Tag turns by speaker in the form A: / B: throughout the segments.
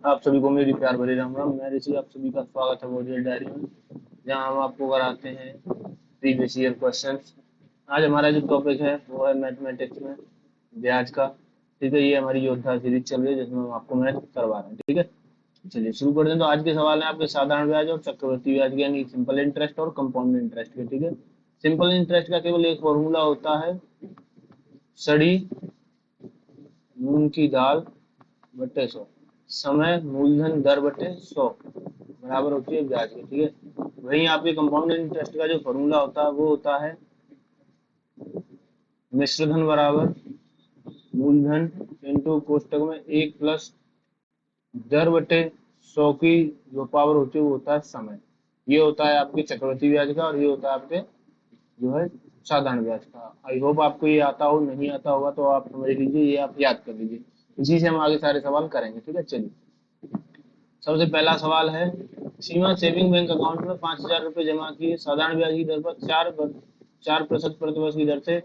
A: आप सभी को मेरी प्यार भरी राम राम। मैं ऋषि, आप सभी का स्वागत है वोरियर डायरी में, जहां हम आपको कराते हैं प्रीवियस ईयर क्वेश्चंस। आज हमारा जो टॉपिक है वो है मैथमेटिक्स में ब्याज का। ठीक है, ये हमारी योद्धा सीरीज चल रही है जिसमें हम आपको मैथ करवा रहे हैं। ठीक है, चलिए शुरू कर दें। तो आज के सवाल है आपके साधारण ब्याज और चक्रवृद्धि ब्याज के, यानी सिंपल इंटरेस्ट और कंपाउंड इंटरेस्ट के। ठीक है, सिंपल इंटरेस्ट का केवल एक फॉर्मूला होता है, सड़ी मूंग की दाल बटे 100, समय मूलधन दर बटे 100 बराबर होती है ब्याज की। ठीक है, वहीं आपके कंपाउंड इंटरेस्ट का जो फॉर्मूला होता है वो होता है मिश्र धन बराबर मूलधन इंटू कोष्टक में 1 प्लस दर बटे 100 की जो पावर होती है वो होता है समय। ये होता है आपके चक्रवृद्धि ब्याज का और ये होता है आपके जो है साधारण ब्याज का। आई होप आपको ये आता हो, नहीं आता होगा तो आप समझ लीजिए, ये आप याद कर लीजिए। इसी से हम आगे सारे सवाल करेंगे। ठीक है, चलिए सबसे पहला सवाल है, सीमा सेविंग बैंक अकाउंट में 5,000 रुपए जमा किए, साधारण ब्याज की दर पर 4% प्रतिवर्ष की दर से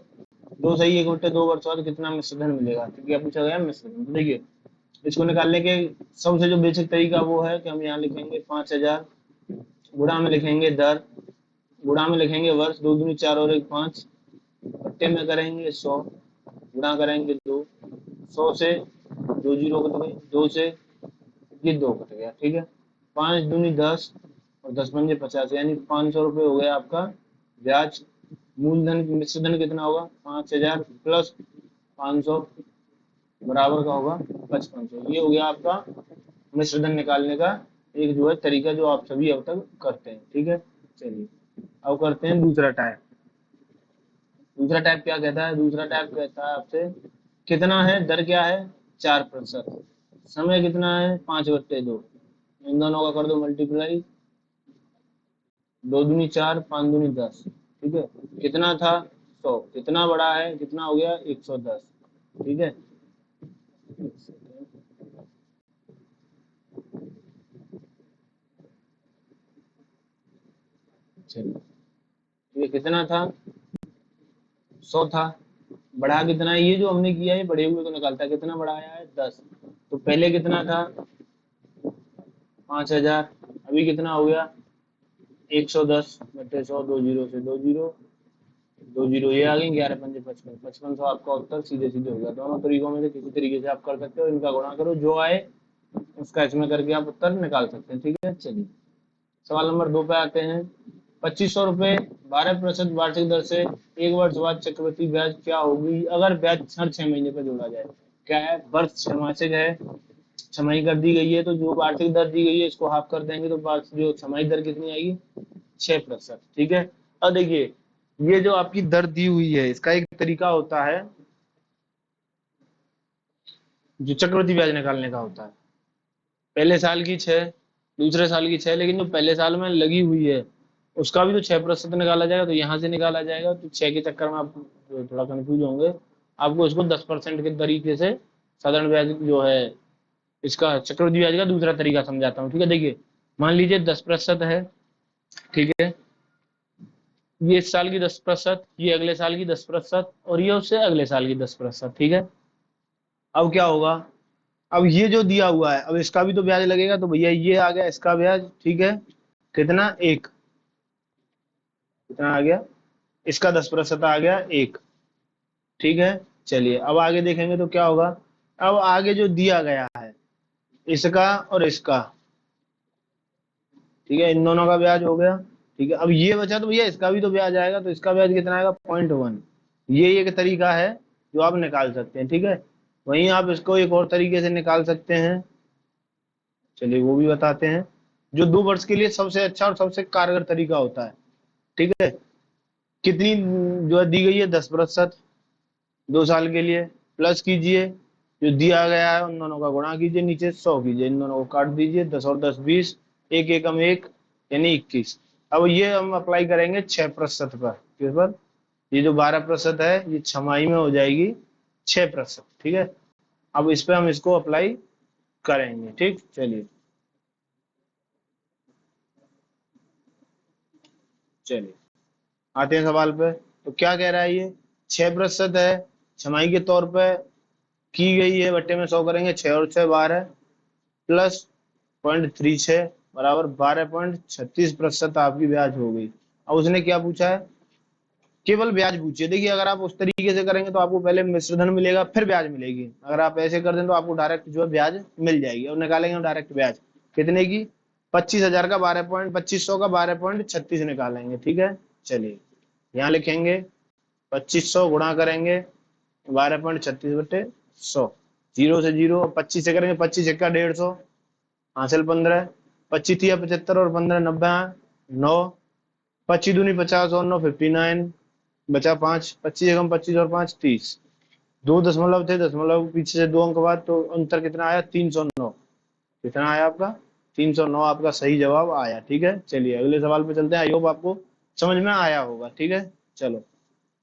A: 2 वर्ष बाद कितना मिश्रधन मिलेगा। ठीक है, पूछा गया मिश्रधन। तो देखिए, इसको निकालने के सबसे जो बेसिक तरीका वो है कि हम यहाँ लिखेंगे 5,000, गुणा में लिखेंगे दर, गुणा में लिखेंगे वर्ष, 2 दूनी 4 और 1 5, बट्टे में करेंगे 100, गुणा करेंगे 2, 100 से 2 जीरो कट गए, 2 से ये 2 कट गया। ठीक है, 5 दूनी 10 और 10 पंजे 50, यानी 500 रुपये हो गया आपका ब्याज। मूलधन मिश्रधन कितना होगा, 5,000 प्लस 500 बराबर का होगा 5500। ये हो गया आपका मिश्रधन निकालने का एक जो है तरीका, जो आप सभी अब तक करते हैं। ठीक है, चलिए अब करते हैं दूसरा टाइप। दूसरा टाइप क्या कहता है, दूसरा टाइप कहता है आपसे कितना है, दर क्या है 4%, समय कितना है 5/2, इन दोनों का कर दो मल्टीप्लाई, 2 दूनी 4 5 दूनी 10। ठीक है, कितना था 100, कितना बड़ा है, कितना हो गया 110। ठीक है, चलिए ये कितना था 100 था, बढ़ा कितना है, ये जो हमने किया है बढ़े हुए को निकालता है, कितना बढ़ाया है 10। तो पहले कितना था 5,000, अभी कितना हो गया 110 बटे 100, 2 जीरो से 2 जीरो, 2 जीरो ये आ गई, 11 पंजे 55, 5500 आपका उत्तर सीधे सीधे हो गया। दोनों तरीकों में से किसी तरीके से आप कर सकते हो, इनका गुणा करो, जो आए उसका इसमें करके आप उत्तर निकाल सकते हैं। ठीक है, चलिए सवाल नंबर 2 पे आते हैं। 2,500 रुपए 12% वार्षिक दर से 1 वर्ष बाद चक्रवृद्धि ब्याज क्या होगी अगर ब्याज हर 6 महीने पर जोड़ा जाए। क्या है, वर्ष छमासिक है, छमाही कर दी गई है, तो जो वार्षिक दर दी गई है इसको हाफ कर देंगे तो जो छमाही दर कितनी आएगी 6%। ठीक है, अब देखिए ये जो आपकी दर दी हुई है इसका एक तरीका होता है जो चक्रवृद्धि ब्याज निकालने का होता है, पहले साल की 6, दूसरे साल की 6, लेकिन जो पहले साल में लगी हुई है उसका भी तो 6% निकाला जाएगा, तो यहाँ से निकाला जाएगा। तो 6 के चक्कर में आप थोड़ा कंफ्यूज होंगे, आपको इसको 10% के तरीके से साधारण ब्याज जो है इसका चक्रवृद्धि ब्याज का दूसरा तरीका समझाता हूँ। ठीक है, देखिए मान लीजिए 10% है। ठीक है, ये इस साल की 10%, ये अगले साल की 10% और ये उससे अगले साल की 10%। ठीक है, अब क्या होगा, अब ये जो दिया हुआ है अब इसका भी तो ब्याज लगेगा, तो भैया ये आ गया इसका ब्याज। ठीक है, कितना 1, कितना आ गया, इसका 10% आ गया 1। ठीक है, चलिए अब आगे देखेंगे तो क्या होगा, अब आगे जो दिया गया है इसका और इसका, ठीक है, इन दोनों का ब्याज हो गया। ठीक है, अब ये बचा तो भैया इसका भी तो ब्याज आएगा, तो इसका ब्याज कितना आएगा 0.1। ये एक तरीका है जो आप निकाल सकते हैं। ठीक है, वहीं आप इसको एक और तरीके से निकाल सकते हैं, चलिए वो भी बताते हैं, जो 2 वर्ष के लिए सबसे अच्छा और सबसे कारगर तरीका होता है। ठीक है, कितनी जो है दी गई है 10%, 2 साल के लिए, प्लस कीजिए जो दिया गया है उन दोनों का गुणा कीजिए, नीचे 100 कीजिए, इन दोनों को काट दीजिए, 10 और 10 20, एक एकम 1 यानी 21। अब ये हम अप्लाई करेंगे 6% पर, किस पर, ये जो 12% है ये छमाही में हो जाएगी 6%। ठीक है, अब इस पे हम इसको अप्लाई करेंगे। ठीक, चलिए चलिए आते हैं सवाल पे। तो क्या कह रहा है, ये 6% है, छमाही के तौर पे की गई है, बट्टे में 100 करेंगे, 6 और 6 12, प्लस 0.36 बराबर 12.36% आपकी ब्याज हो गई। अब उसने क्या पूछा है, केवल ब्याज पूछिए। देखिए अगर आप उस तरीके से करेंगे तो आपको पहले मिश्रधन मिलेगा फिर ब्याज मिलेगी, अगर आप ऐसे कर दें तो आपको डायरेक्ट जो है ब्याज मिल जाएगी। और निकालेंगे हम डायरेक्ट ब्याज कितने की, 25,000 का 12.2500 का 12.36 निकालेंगे। ठीक है, चलिए यहाँ लिखेंगे 2500 गुणा करेंगे 12.36 बटे 100, जीरो से जीरो, 25 से करेंगे 25 का 150, हासिल 15, 25 या 75 और 15 90, 9, 25 दूनी 50 और 9 59, बचा 5, 25 एकम 25 और 5 30, दो दशमलव थे, दशमलव पीछे से दो अंक बाद, तो अंतर कितना आया 309। कितना आया आपका 309, आपका सही जवाब आया। ठीक है, चलिए अगले सवाल पे चलते हैं। आई होप आपको समझ में आया होगा। ठीक है, चलो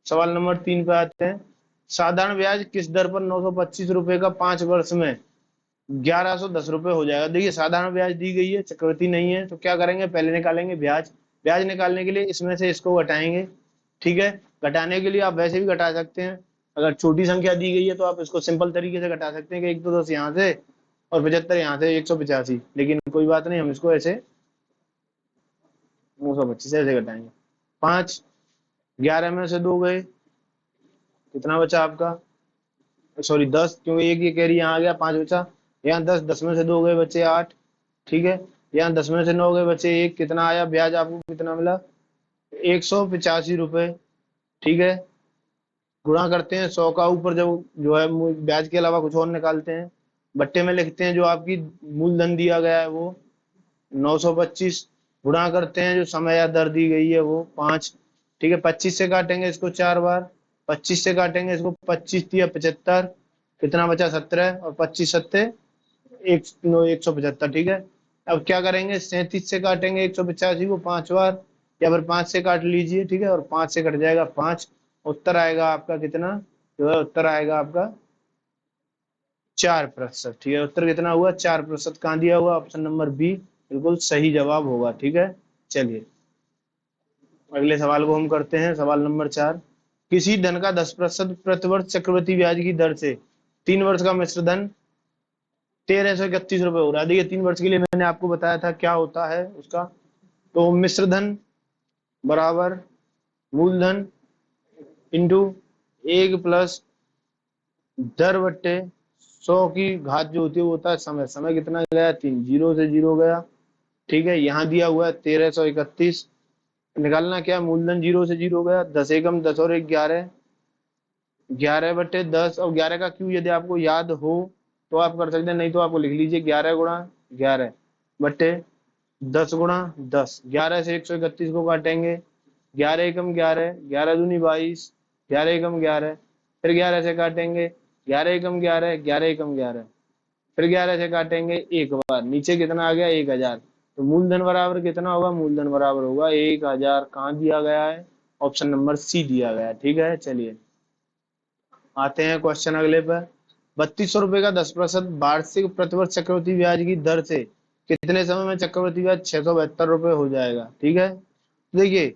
A: सवाल नंबर 3 पे आते हैं। साधारण ब्याज किस दर पर 925 रुपए का 5 वर्ष में 1110 रुपए हो जाएगा। देखिए साधारण ब्याज दी गई है, चक्रवृद्धि नहीं है, तो क्या करेंगे, पहले निकालेंगे ब्याज। ब्याज निकालने के लिए इसमें से इसको घटाएंगे। ठीक है, घटाने के लिए आप वैसे भी घटा सकते हैं, अगर छोटी संख्या दी गई है तो आप इसको सिंपल तरीके से घटा सकते हैं कि 1 तो 10 यहाँ से और 75 यहाँ से 185, लेकिन कोई बात नहीं, हम इसको ऐसे 925 ऐसे घटाएंगे। 5, 11 में से 2 गए, कितना बचा आपका, सॉरी 10, क्योंकि एक ये कैरी यहाँ आ गया, 5 बचा। यहाँ 10, 10 में से 2 गए बचे 8। ठीक है, यहाँ 10 में से 9 गए बचे 1, कितना आया ब्याज आपको, कितना मिला 185 रुपए। ठीक है, गुणा करते हैं 100 का ऊपर जो है ब्याज के अलावा कुछ और निकालते हैं, बट्टे में लिखते हैं जो आपकी मूलधन दिया गया है वो 925, गुणा करते हैं जो समय या दर दी गई है वो 5। ठीक है, 25 से काटेंगे इसको 4 बार, 25 से काटेंगे इसको 25 या 75, कितना बचा 17, और 25 सत्ते 175। ठीक है, अब क्या करेंगे, 37 से काटेंगे 185 को 5 बार, या फिर 5 से काट लीजिए। ठीक है, और 5 से कट जाएगा 5, उत्तर आएगा आपका कितना, जो है उत्तर आएगा आपका 4%। ठीक है, उत्तर कितना हुआ 4%, कहाँ दिया हुआ, ऑप्शन नंबर बी बिल्कुल सही जवाब होगा। ठीक है, चलिए अगले सवाल को हम करते हैं। सवाल नंबर 4, किसी धन का 10% प्रतिवर्ष चक्रवृद्धि ब्याज की दर से 3 वर्ष का मिश्रधन 1331 रुपए हो रहा है। देखिए 3 वर्ष के लिए मैंने आपको बताया था क्या होता है उसका, तो मिश्रधन बराबर मूलधन इंटू 1 प्लस दर बट्टे 100 की घात जो होती है वो होता है समय। समय कितना गया 3, जीरो से जीरो गया। ठीक है, यहाँ दिया हुआ है 1331, निकालना क्या है, मूलधन जीरो से जीरो गया, 10 एकम 10 और 1 11, 11/10, और 11 का क्यों यदि आपको याद हो तो आप कर सकते हैं, नहीं तो आपको लिख लीजिए 11 गुणा 11 बट्टे 10 गुणा 10, 11 से 131 को काटेंगे, 11 एकम 11, 11 दूनी 22, 11 एकम 11, फिर 11 से काटेंगे, 11 एकम 11, 11 एकम 11, फिर 11 से काटेंगे एक बार, नीचे कितना आ गया 1000। तो मूलधन बराबर कितना होगा, मूलधन बराबर होगा 1000, कहाँ दिया गया है, ऑप्शन नंबर सी दिया गया है। ठीक है, चलिए आते हैं क्वेश्चन अगले पर। 3200 रुपए का 10% वार्षिक प्रतिवर्ष चक्रवृद्धि ब्याज की दर से कितने समय में चक्रवृद्धि ब्याज 672 रुपए हो जाएगा। ठीक है, देखिए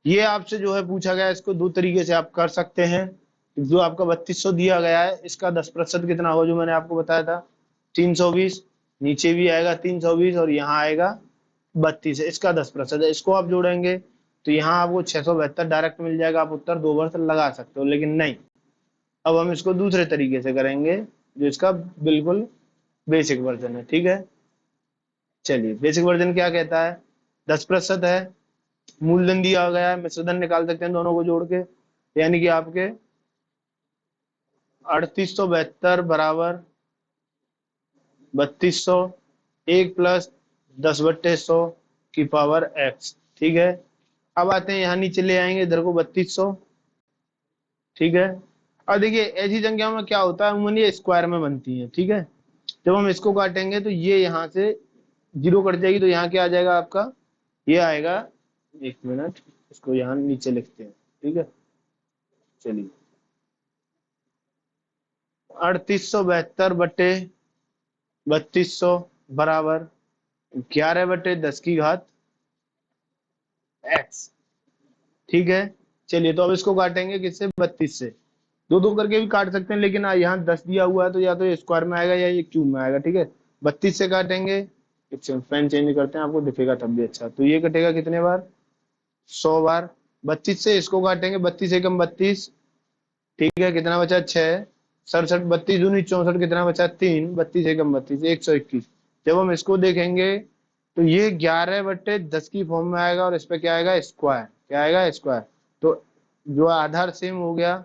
A: ये आपसे जो है पूछा गया है, इसको दो तरीके से आप कर सकते हैं। जो आपका 3200 दिया गया है इसका 10% कितना होगा, जो मैंने आपको बताया था 320, नीचे भी आएगा 320 और यहाँ आएगा 32 है, इसका 10% है। इसको आप जोड़ेंगे तो यहाँ आपको 672 डायरेक्ट मिल जाएगा, आप उत्तर 2 वर्ष लगा सकते हो, लेकिन नहीं, अब हम इसको दूसरे तरीके से करेंगे जो इसका बिल्कुल बेसिक वर्जन है। ठीक है, चलिए बेसिक वर्जन क्या कहता है, 10% है, मूलधन दिया गया है, मिश्रधन निकाल सकते हैं दोनों को जोड़ के, यानी कि आपके 3872 बराबर 3200, 1 + 10/100 की पावर x। ठीक है, अब आते हैं यहाँ नीचे ले आएंगे इधर को 3200। ठीक है, अब देखिए ऐसी संख्याओं में क्या होता है, उन्हें स्क्वायर में बनती है। ठीक है, जब हम इसको काटेंगे तो ये यहाँ से जीरो कट जाएगी, तो यहाँ क्या आ जाएगा आपका, ये आएगा, एक मिनट इसको यहाँ नीचे लिखते हैं। ठीक है, चलिए 3872/3200 बराबर 11/10 की घात x। ठीक है, चलिए तो अब इसको काटेंगे किससे, 32 से, दो दो करके भी काट सकते हैं, लेकिन यहाँ 10 दिया हुआ है तो या तो ये स्क्वायर में आएगा या ये क्यूब में आएगा। ठीक है, 32 से काटेंगे, पेन चेंज करते हैं, आपको दिखेगा तब भी अच्छा। तो ये कटेगा कितने बार, 100 बार। 32 से इसको काटेंगे, 32 एकम 32, ठीक है, कितना बचा 6, 67, 32 दूनी 64, कितना बचा 3, 32 एकम 32, 121। जब हम इसको देखेंगे तो ये 11/10 की फॉर्म में आएगा, और इस पे क्या आएगा, स्क्वायर, क्या आएगा, स्क्वायर। तो जो आधार सेम हो गया,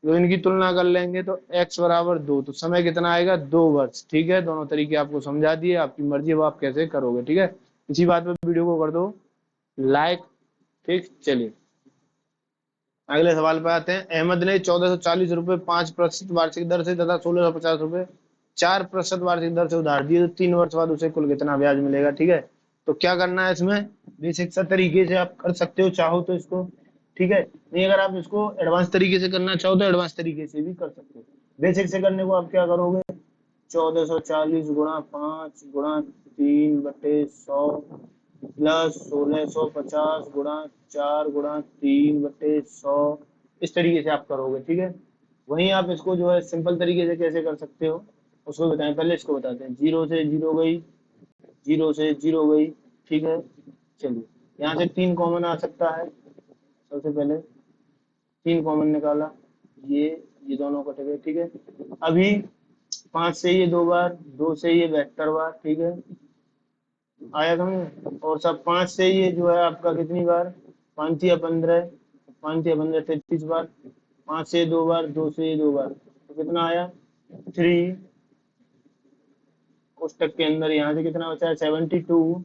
A: तो इनकी तुलना कर लेंगे तो x बराबर 2, तो समय कितना आएगा, 2 वर्ष। ठीक है, दोनों तरीके आपको समझा दिए, आपकी मर्जी, अब आप कैसे करोगे। ठीक है, इसी बात पे वीडियो को कर दो लाइक। ठीक, चलिए अगले सवाल पे आते हैं। अहमद ने 1440 रुपए 5% वार्षिक दर से तथा 1650 रुपए 4% वार्षिक दर से उधार दिए, तो 3 वर्ष बाद उसे कुल कितना ब्याज मिलेगा। ठीक है, तो क्या करना है इसमें, बेसिक सा तरीके से आप कर सकते हो चाहो तो इसको। ठीक है, नहीं अगर आप इसको एडवांस तरीके से करना चाहो तो एडवांस तरीके से भी कर सकते हो। बेसिक से करने को आप क्या करोगे, 1440 गुणा 5 गुणा 3/100 प्लस 1650 गुणा 4 गुणा 3/100, इस तरीके से आप करोगे। ठीक है, वहीं आप इसको जो है सिंपल तरीके से कैसे कर सकते हो उसको बताएं, पहले इसको बताते हैं। 0 से 0 गई, 0 से 0 गई। ठीक है, चलिए यहाँ से 3 कॉमन आ सकता है। सबसे पहले 3 कॉमन निकाला, ये दोनों कट गए। ठीक है, अभी 5 से ये 2 बार, 2 से ये 72 बार। ठीक है, आया समझ। और सब 5 से ये जो है आपका कितनी बार, 5 या 15, 5 या 15 33 बार। 5 से 2 बार, 2 से ये 2 बार, तो कितना आया 3। कोष्टक के अंदर यहाँ से कितना बचा है 72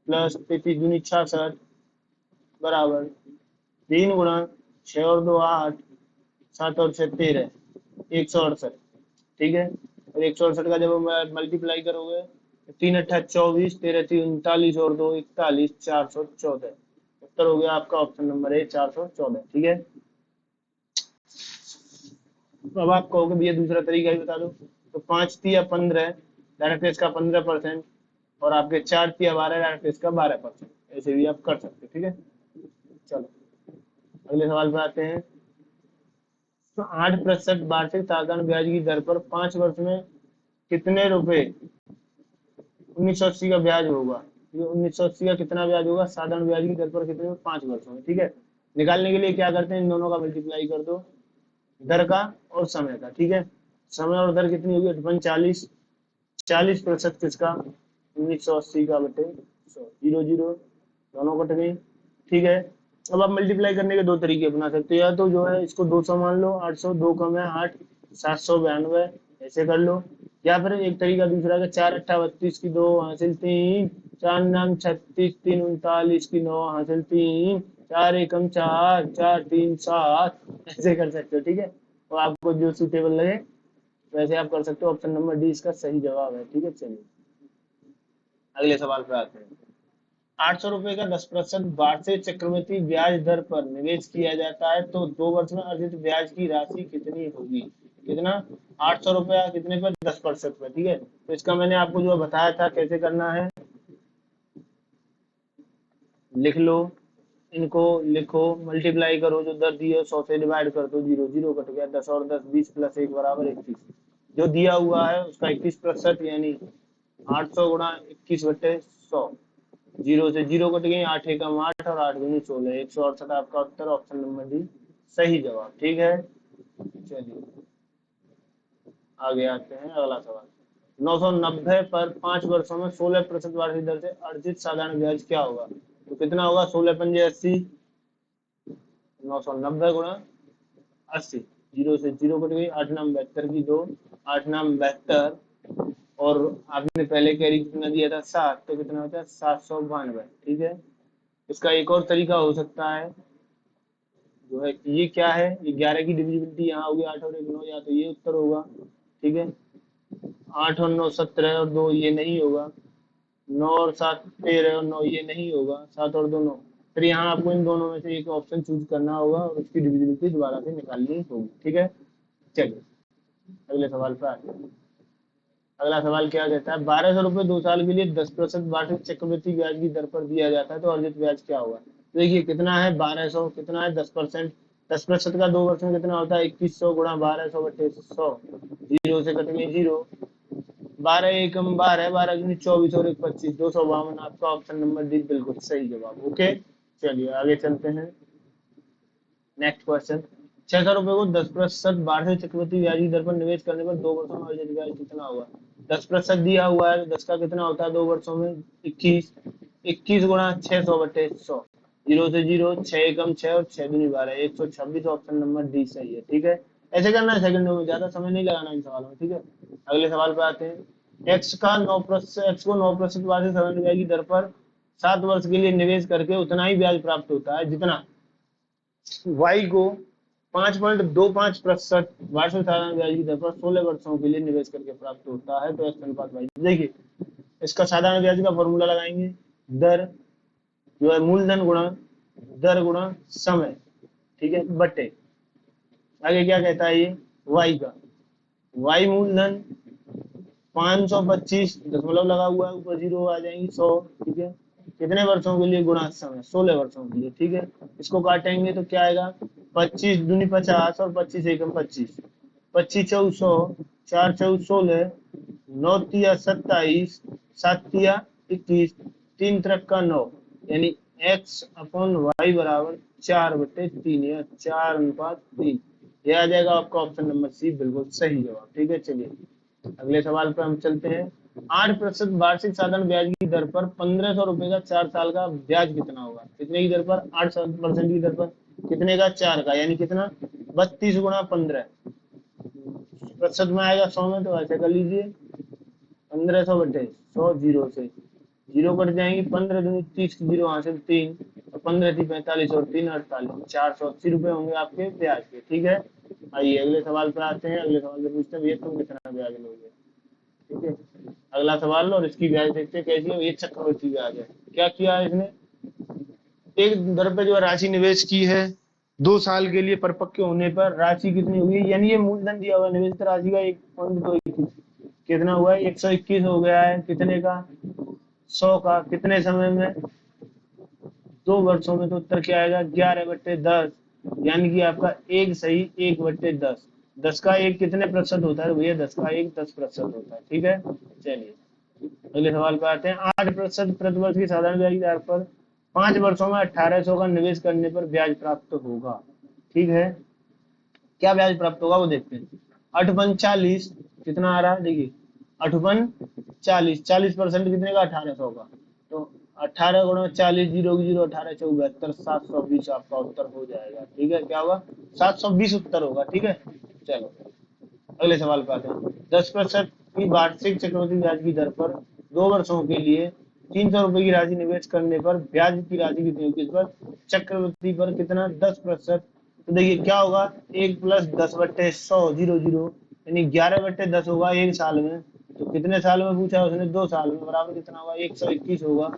A: प्लस 33 दूनी 66 बराबर 3 गुणा 6 और 2 8, 7 और 6 13, 168। ठीक है, और 168 का जब मल्टीप्लाई करोगे तो 3 × 8 = 24, 13 × 3 = 39 और 2 41, 414। उत्तर हो गया आपका ऑप्शन नंबर ए 414। ठीक है, तो अब आप कहोगे भैया दूसरा तरीका ही बता दो। तो 5 × 3 = 15, डायरेक्ट इसका 15%, और आपके 4 × 3 = 12, डायरेक्ट इसका 12%। ऐसे भी आप कर सकते। ठीक है, चलो अगले सवाल पे आते हैं। तो 8% वार्षिक साधारण ब्याज की दर पर 5 वर्ष में कितने रुपए 1980 का ब्याज होगा। ये 1980 का कितना ब्याज होगा साधारण ब्याज की दर पर कितने, 5 वर्षों में। ठीक है, निकालने के लिए क्या करते हैं, इन दोनों का मल्टीप्लाई कर दो, दर का और समय का। ठीक है, समय और दर कितनी होगी 48, 40% किसका 1980 का बटे 100, 0 0 दोनों कट गई। ठीक है, अब आप मल्टीप्लाई करने के दो तरीके अपना सकते हो, या तो जो है इसको 200 मान लो, 800 2 कम है 8, 792 ऐसे कर लो। या फिर एक तरीका दूसरा का 4 × 8 = 32 की 2 हासिल 3, 4 × 9 = 36, 3 × 39 की 9 हासिल 3, 4 एकम 4, 4 3 7 ऐसे कर सकते हो। ठीक है, तो आपको जो सूटेबल लगे वैसे आप कर सकते हो। ऑप्शन नंबर डी इसका सही जवाब है। ठीक है, चलिए अगले सवाल पे आते हैं। 800 रुपए का 10% वार्षिक चक्रवृद्धि ब्याज दर पर निवेश किया जाता है, तो 2 वर्ष में अर्जित ब्याज की राशि कितनी होगी। कितना, 800 रुपया कितने पर, 10% पर। ठीक है, तो इसका मैंने आपको जो बताया था कैसे करना है, लिख लो, इनको लिखो, मल्टीप्लाई करो, जो दर दी है 100 से डिवाइड कर दो, 0 0 कट गया, 10 और 10 20 + 1 = 21। जो दिया हुआ है उसका 21%, यानी 800 गुणा 21/100। 0 से 0 कट गई, 8 एकम 8 और 8 दूनी 16, 168 आपका उत्तर, ऑप्शन नंबर डी सही जवाब। ठीक है, चलिए आगे आते हैं। अगला सवाल, 990 पर 5 वर्षों में 16% वार्षिक दर से अर्जित साधारण ब्याज क्या होगा। तो कितना होगा, 16 पंजे 80, 990 गुणा 80, 0 से 0 कट गई, 8 9 72 की 2, 8 9 72, और आपने पहले कैरी कितना दिया था 7, तो कितना होता है 792। ठीक है, इसका एक और तरीका हो सकता है, जो है ये क्या है, ये 11 की डिविजिबिलिटी यहाँ होगी, 8 और 1 9, या तो ये उत्तर होगा। ठीक है, 8 और 9 17 और 2 ये नहीं होगा, 9 और 7 13 और 9 ये नहीं होगा, 7 और 2 9। फिर यहाँ आपको इन दोनों में से एक ऑप्शन चूज करना होगा और उसकी डिविजिबिलिटी दोबारा से निकालनी होगी। ठीक है, चलिए अगले सवाल पर आते हैं। अगला सवाल क्या कहता है, 1200 रुपये 2 साल के लिए 10% वार्षिक चक्रवृद्धि ब्याज की दर पर दिया जाता है, तो अर्जित ब्याज क्या होगा। तो देखिए कितना है 1200, कितना है 10%, 10% का 2 वर्ष में कितना होता है 2100 गुणा 1200/100, 0 से कटेंगे 0, 12 एकम 12, 12 दूनी 24 और 1 25, 252। आपका ऑप्शन नंबर डी बिल्कुल सही जवाब। ओके, चलिए आगे चलते हैं। नेक्स्ट क्वेश्चन, 600 रुपए को 10% वार्षिक चक्रवृद्धि ब्याज की दर पर निवेश करने पर 2 वर्षों में अर्जित ब्याज कितना होगा? 10% दिया हुआ है, 10 का कितना होता है 2 वर्षों में? 21। 21 गुणा 600/100, 0 से 0, 6 एकम 6 और 6 दूनी 12, 126। ऑप्शन नंबर डी सही है। ठीक है, ऐसे करना है सेकंडों में, ज्यादा समय नहीं लगाना इन सवालों में। ठीक है, अगले सवाल पे आते हैं। एक्स को 9% वार्षिक साधारण ब्याज की दर पर 7 वर्ष के लिए निवेश करके उतना ही ब्याज प्राप्त होता है जितना वाई को 5.25% वार्षिक साधारण ब्याज की दर पर 16 वर्षों के लिए निवेश करके प्राप्त होता है। तो एक्स अनुपात वाई, देखिए इसका साधारण ब्याज का फॉर्मूला लगाएंगे, दर जो है मूलधन गुणा दर गुणा समय, ठीक है, बटे आगे क्या कहता है ये वाई का, वाई मूलधन 525, दशमलव लगा हुआ है, ऊपर जीरो आ जाएंगी 100, ठीक है, कितने वर्षों के लिए गुणा समय 16 वर्षों के लिए। ठीक है, इसको काटेंगे तो क्या आएगा, 25 दूनी 50 और 25 एकम 25, 25 चौदह 100, 4 चौदह 16, 9 तिया 27, 7 तिया 21, 3 त्रिक का 9, यानी x अपॉन वाई बराबर 4/3 या 4:3। यह आ जाएगा आपका ऑप्शन नंबर सी बिल्कुल सही जवाब। ठीक है, चलिए अगले सवाल पर हम चलते हैं। 8% वार्षिक साधारण ब्याज की दर पर 1500 रुपए का 4 साल का ब्याज कितना होगा? कितने की दर पर? 8% की दर पर, कितने का? 4 का, यानी कितना? 32 गुणा 15, प्रतिशत में आएगा 100 में, तो ऐसे कर लीजिए 1500/100, जीरो से जीरो कट जाएंगे, 15 दूनी 30 की जीरो हासिल 3, और 15 थी 45 और 3 48, 480 रुपए होंगे आपके ब्याज के। ठीक है, आइए अगले सवाल पर आते हैं। अगले सवाल में पूछते हैं भैया तुम कितना ब्याज लोगे? ठीक है, अगला सवाल और इसकी ब्याज देखते हैं कैसी है। ये चक्रवृद्धि ब्याज है। क्या किया है इसने, एक दर पे जो राशि निवेश की है, 2 साल के लिए परिपक्व होने पर राशि कितनी हुई, यानी ये मूलधन दिया हुआ निवेशित राशि का 1.221 कितना हुआ है? 121 हो गया है, कितने का? 100 का, कितने समय में? 2 वर्षों में। तो उत्तर क्या आएगा? 11/10, यानी कि आपका एक सही 1/10। 10 का एक कितने प्रतिशत होता है भैया? 10 का एक 10% होता है। ठीक है, चलिए अगले सवाल पे आते हैं। 8% प्रतिवर्ष की साधारण ब्याज दर पर 5 वर्षों में 1800 का निवेश करने पर ब्याज प्राप्त होगा। ठीक है, क्या ब्याज प्राप्त होगा वो देखते हैं। 8×5 = 40, कितना आ रहा है देखिए, 8×5 = 40% कितने का? 1800 का, तो 18 गुणा 40, 0 0, 18 चौक 72, 720 आपका उत्तर हो जाएगा। ठीक है, क्या होगा? 720 उत्तर होगा। ठीक है, चलो अगले सवाल पे आते हैं। 10% की वार्षिक चक्रवृद्धि ब्याज की दर पर 2 वर्षों के लिए 300 रुपए की राशि निवेश करने पर ब्याज की राशि कितनी होगी? इस पर चक्रवृद्धि पर कितना? 10%। तो देखिए क्या होगा, 1+10/100, 0 0, यानी 11/10 होगा एक साल में। तो कितने साल में पूछा उसने? 2 साल में, बराबर कितना होगा? 121 होगा।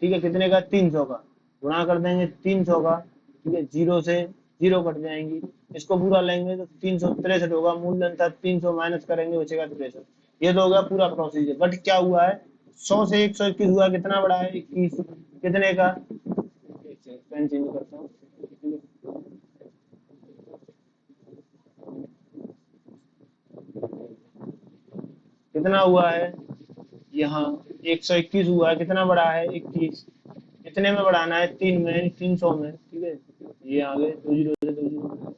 A: ठीक है, कितने का? 300 का, गुणा कर देंगे 300 का, ठीक है, जीरो से जीरो कट जाएंगी, इसको पूरा लेंगे तो 363 होगा। मूलधन था 300, माइनस करेंगे बचेगा 63। ये तो हो गया पूरा प्रोसीजर। बट क्या हुआ है, 100 से 121 हुआ, कितना बड़ा है? 21, कितने का? एक सेकंड, पेन चेंज करता हूँ। कितना हुआ है यहाँ? 121 हुआ है, कितना बड़ा है? 21, कितने में बढ़ाना है? 3 में, 300 में। ठीक है, ये आगे 2 जीरो से 2 जीरो,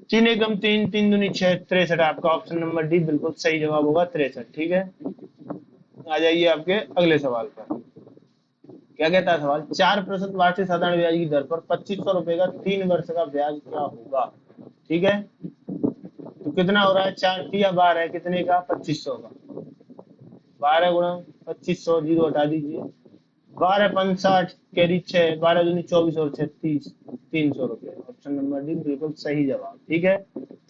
A: 3 एकम 3, 3 दूनी 6, 63। आपका ऑप्शन नंबर डी बिल्कुल सही जवाब होगा, 63। ठीक है, आ जाइए आपके अगले सवाल पर। क्या कहता है सवाल, 4% वार्षिक साधारण ब्याज की दर पर 2500 रुपए का 3 वर्ष का ब्याज क्या होगा? ठीक है, तो कितना हो रहा है? 4×12, कितने का? 2500 का, 12 गुणा 2500, जीरो हटा दीजिए, 12×5 = 60, कैरी 6, 12 दूनी 24 और 36, 300 रुपए। ऑप्शन नंबर डी बिल्कुल सही जवाब। ठीक है,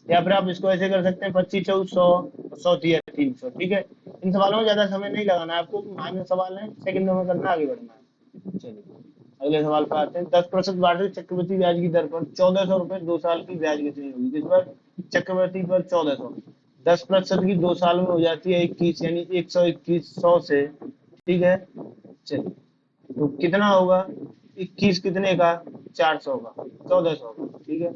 A: या फिर आप इसको ऐसे कर सकते हैं, 25 चौदह 100, 100 तिया 300। ठीक है, इन सवालों में ज्यादा समय नहीं लगाना है आपको, मान्य सवाल है, सेकंडों में करना, आगे बढ़ना है। चलिए अगले सवाल पर आते हैं। 10% वार्षिक चक्रवृद्धि ब्याज की दर पर 1400 रुपए 2 साल की ब्याज कितनी होगी? किस पर? चक्रवृद्धि पर 1400, 10% की 2 साल में हो जाती है 21, यानी 121 100 से। ठीक है, चलिए तो कितना होगा? 21 कितने का? 400 का, 1400 का। ठीक है,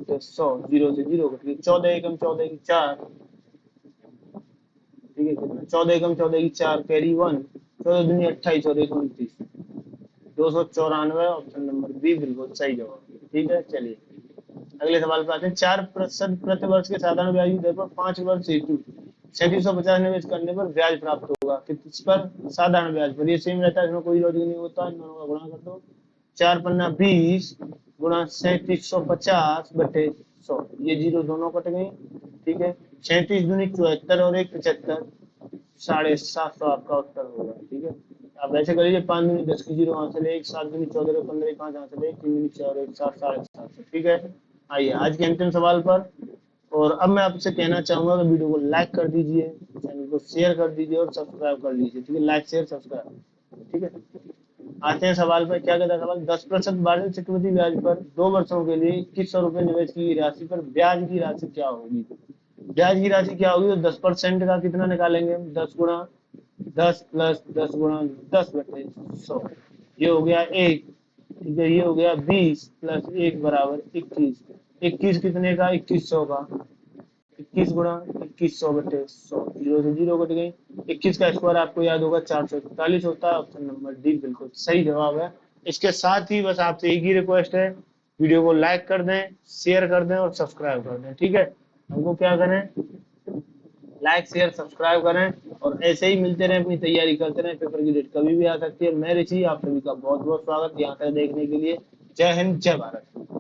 A: तो 100, जीरो से जीरो कट गई, 14 एकम 14 की 4, ठीक है, कितना 14 एकम 14 की 4 कैरी 1, 14 दूनी 28, 14 एकम 29, 294, ऑप्शन नंबर बी बिल्कुल सही जवाब। ठीक है, चलिए अगले सवाल पे आते हैं। 4% प्रति वर्ष के साधारण ब्याज की दर पर 5 वर्ष हेतु 3750 निवेश करने पर ब्याज प्राप्त होगा, किस पर? साधारण ब्याज पर। ये सेम रहता है, इसमें कोई लॉजिक नहीं होता, इन दोनों का गुणा कर दो। 4 पन्ना 20 गुणा 3750 बटे 100, ये जीरो दोनों कट गए। ठीक है, 37 दूनी 74 और 1 75, 750 आपका उत्तर होगा। ठीक है, आप ऐसे कर लीजिए, 5 दूनी 10 की जीरो हासिल है, 1 7 दूनी 14 15 5 हासिल है, 3 दूनी 4 1 7 750। ठीक है, आइए आज के अंतिम सवाल पर। और अब मैं आपसे कहना चाहूंगा कि वीडियो को लाइक कर दीजिए, चैनल को शेयर कर दीजिए और सब्सक्राइब कर लीजिए। ठीक है, लाइक शेयर सब्सक्राइब। ठीक है, आते हैं सवाल पर। क्या कहता है सवाल? 10% वार्षिक चक्रवृद्धि ब्याज पर 2 वर्षों के लिए 2100 रुपए निवेश की राशि पर ब्याज की राशि क्या होगी? ब्याज की राशि क्या होगी? तो 10% का कितना निकालेंगे हम? 10 गुणा 10 प्लस 10 गुणा 10 बटे 100, ये हो गया 1। ठीक है, ये हो गया 20 प्लस 1 बराबर 21। 21 कितने का? 2100 का। 21 गुणा 2100 बटे 100, जीरो से जीरो कट गई। 21 का स्क्वायर आपको याद होगा 441 होता है, ऑप्शन नंबर डी बिल्कुल सही जवाब है। इसके साथ ही बस आपसे एक ही रिक्वेस्ट है, वीडियो को लाइक कर दें, शेयर कर दें और सब्सक्राइब कर दें। ठीक है, हमको क्या करें? लाइक शेयर सब्सक्राइब करें और ऐसे ही मिलते रहें, अपनी तैयारी करते रहें। पेपर की डेट कभी भी आ सकती है। मैं ऋषि, आप सभी का बहुत बहुत स्वागत यहाँ तक देखने के लिए। जय हिंद, जय भारत।